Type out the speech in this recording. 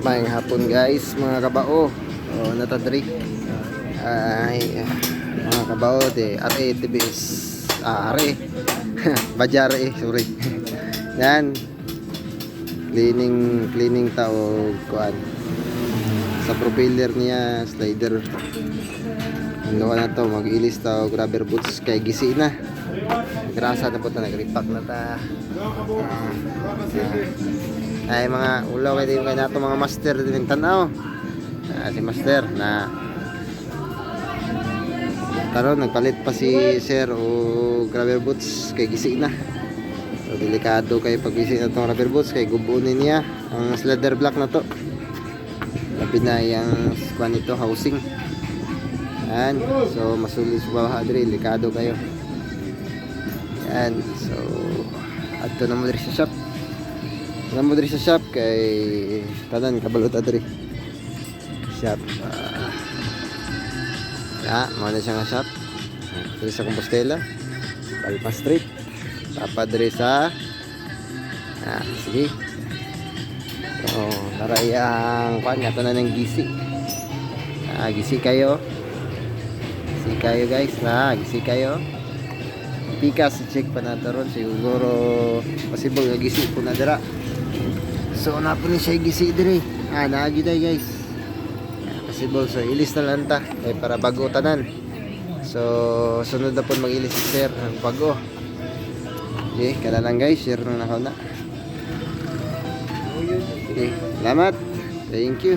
Maayong hapon guys, mga kabao. Natadri. Ay, mga kabao de are tibis. Are. Bajar sorry. Yan. Cleaning tao kuan. Sa propeller niya, slider. Ano na to, mag-ilis tao rubber boots kay gisi na. Grasa na po ta, nag-repack na ta. Ay mga ulaw kayo kayo nato mga master din tanaw. Si master na karon nagpalit pa si sir o rubber boots kay gisi na. So delikado kay pag gisi na tong rubber boots kay gubunin niya ang slider block na to. Labi na yang squan ito housing. Yan. So masulit sa bawah adre, delikado kayo. Yan. So adto na mo diri sa shop. Namo diri sa shop kay tanan kabalot adri. Shop. Mo na siya nga shop. Diri sa Compostela, Palma Street. Tapa diri sa sige. So, narayang kuan nga tanan ng gisi. Gisi kayo. Gisi kayo guys, gisi kayo. Pikas check pa na taron siguro possible nga gisi po na dira. So na po ni siya gisi dire. Naagi day guys. Possible so ilis na lang ta kay para bago tanan. So sunod na po mag-ilis si sir ang bago. Okay, kana lang guys, share na nakaw na. Okay, salamat. Thank you.